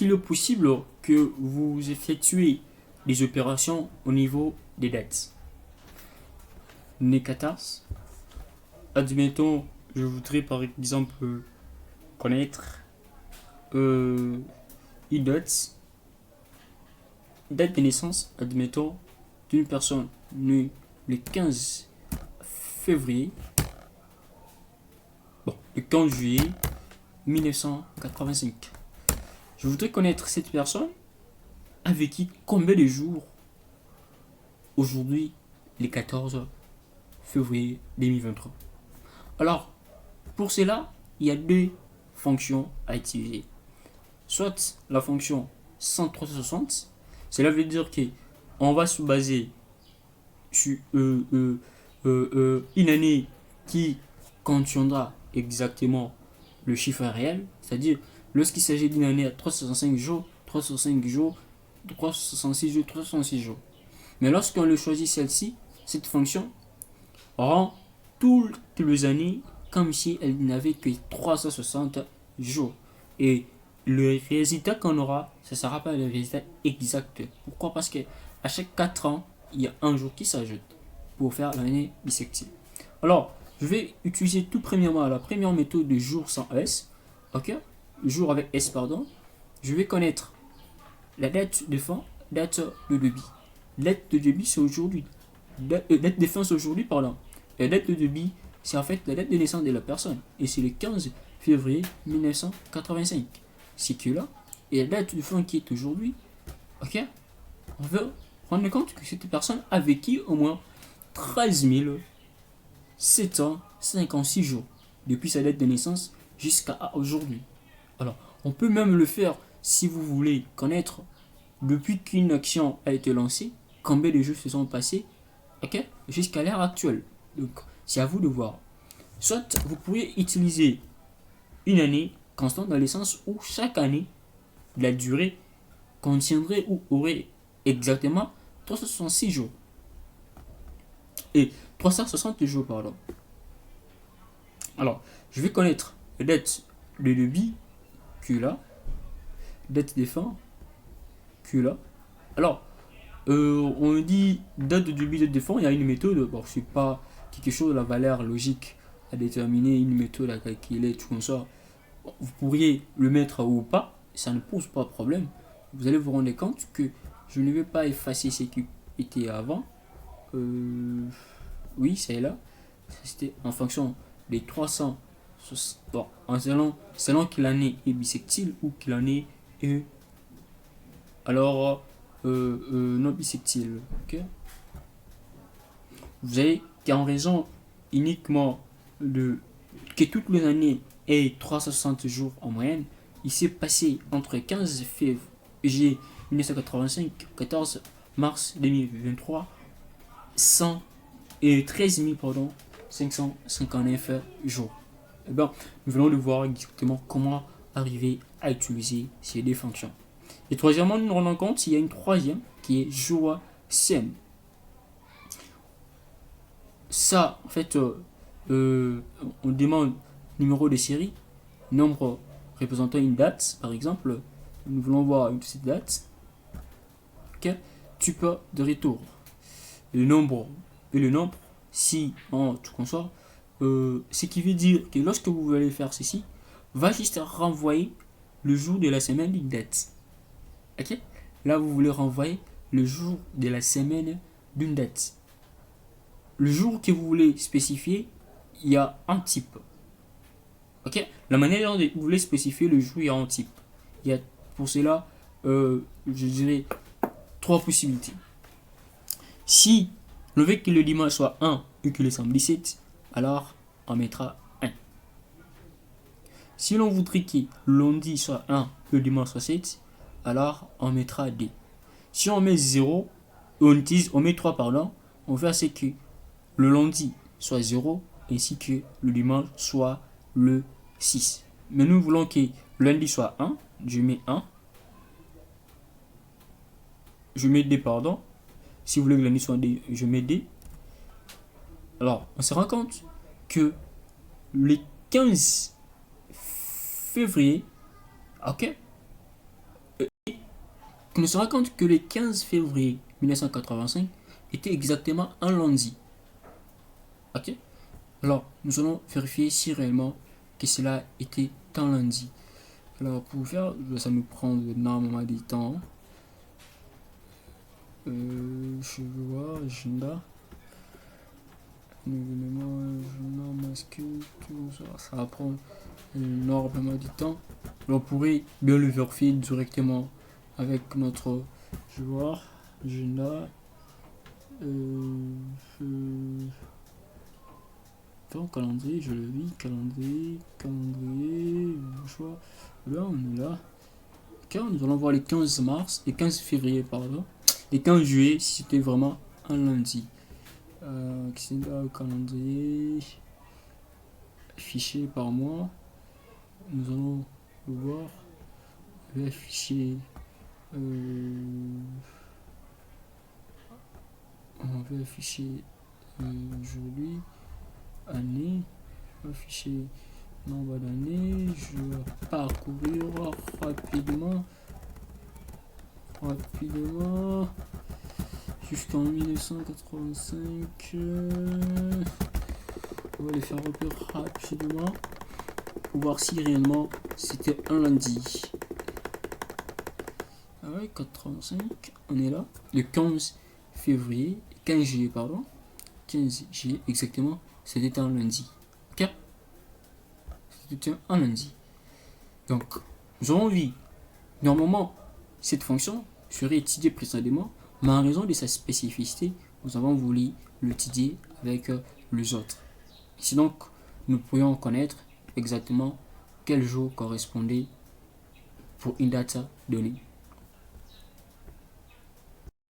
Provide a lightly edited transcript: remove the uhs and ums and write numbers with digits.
il est possible que vous effectuez des opérations au niveau des dates. Né 14, admettons, je voudrais par exemple connaître une date de naissance, admettons, d'une personne née le 15 février, le 15 juillet 1985. Je voudrais connaître cette personne avec qui combien de jours aujourd'hui, le 14 février 2023. Alors, pour cela, il y a deux fonctions à utiliser. Soit la fonction 100-360, cela veut dire que on va se baser sur une année qui contiendra exactement le chiffre réel, c'est-à-dire lorsqu'il s'agit d'une année à 365 jours, 365 jours, 366 jours, 366 jours. Mais lorsqu'on le choisit celle-ci, cette fonction rend toutes les années comme si elle n'avait que 360 jours. Et le résultat qu'on aura, ce ne sera pas le résultat exact. Pourquoi? Parce que à chaque 4 ans, il y a un jour qui s'ajoute pour faire l'année bissextile. Alors, je vais utiliser tout premièrement la première méthode de jour sans S. Ok? Jour avec S, pardon. Je vais connaître la date de fin, date de débit. Date de débit, c'est aujourd'hui. Date de fin, c'est aujourd'hui, pardon. La date de débit, c'est en fait la date de naissance de la personne. Et c'est le 15 février 1985. C'est que là, et la date de fin qui est aujourd'hui, ok? On veut prendre compte que cette personne a vécu au moins 13 756 jours depuis sa date de naissance jusqu'à aujourd'hui. Alors, on peut même le faire si vous voulez connaître depuis qu'une action a été lancée, combien de jours se sont passés, ok, jusqu'à l'heure actuelle. Donc, c'est à vous de voir. Soit vous pourriez utiliser une année constante dans le sens où chaque année, la durée contiendrait ou aurait exactement 366 jours. Et 360 jours, pardon. Alors, je vais connaître la date de débit, que là, date de fin, que là. Alors, on dit date de début, date de fin, il y a une méthode. Bon, c'est pas quelque chose de la valeur logique à déterminer, une méthode à calculer, tout comme ça. Bon, vous pourriez le mettre ou pas, ça ne pose pas de problème. Vous allez vous rendre compte que je ne vais pas effacer ce qui était avant. Oui, c'est là. C'était en fonction des 300. Bon, selon qu'il en est bisextile ou qu'il en est alors non bisextile. Ok. Vous savez qu'en raison uniquement de que toutes les années aient 360 jours en moyenne, il s'est passé entre 15 février 1985 14 mars 2023 100 et 13 000 pardon, 559 jours. Eh bien, nous venons de voir exactement comment arriver à utiliser ces deux fonctions. Et troisièmement, nous nous rendons compte qu'il y a une troisième qui est joie saine. Ça, en fait, on demande numéro de série, nombre représentant une date, par exemple. Nous voulons voir cette date. Okay. Type de retour. Le nombre et le nombre, si en tout consort, ce qui veut dire que lorsque vous allez faire ceci, va juste renvoyer le jour de la semaine d'une date. Ok? Là, vous voulez renvoyer le jour de la semaine d'une date. Le jour que vous voulez spécifier, il y a un type. Ok? La manière dont vous voulez spécifier le jour, il y a un type. Il y a pour cela, je dirais, trois possibilités. Si le fait que le dimanche soit 1 et que le samedi 7, alors on mettra 1. Si l'on voudrait que le lundi soit 1 et le dimanche soit 7, alors on mettra 2. Si on met 0, on met 3, pardon, on fait c'est que le lundi soit 0 ainsi que le dimanche soit le 6. Mais nous voulons que le lundi soit 1, je mets 1. Je mets 2, pardon. Si vous voulez que lundi soit 2, je mets 2. Alors, on se rend compte que le 15 février, ok, on se rend compte que le 15 février 1985 était exactement un lundi. Ok? Alors, nous allons vérifier si réellement que cela était un lundi. Alors, pour faire, ça me prend énormément de temps. Je vois, agenda. Événement, agenda, masque, tout ça. Ça va prendre énormément de temps. Alors, on pourrait bien le vérifier directement avec notre joueur, agenda. Calendrier, je le vis, calendrier, choix. Là, on est là. Ok, nous allons voir les 15 mars, les 15 février, pardon. Les 15 juillet, si c'était vraiment un lundi. Calendrier, fichier par mois. Nous allons le voir. Le fichier. On va afficher aujourd'hui. Année, afficher nombre d'années, je vais parcourir rapidement jusqu'en 1985. On va les faire repérer rapidement pour voir si réellement c'était un lundi. Ah ouais, 85, on est là, le 15 février, 15 juillet, pardon, 15 juillet exactement. C'était un lundi. Ok? C'était un lundi. Donc, nous avons vu, normalement, cette fonction serait étudiée précédemment, mais en raison de sa spécificité, nous avons voulu l'étudier avec les autres. Ici donc, nous pourrions connaître exactement quel jour correspondait pour une date donnée.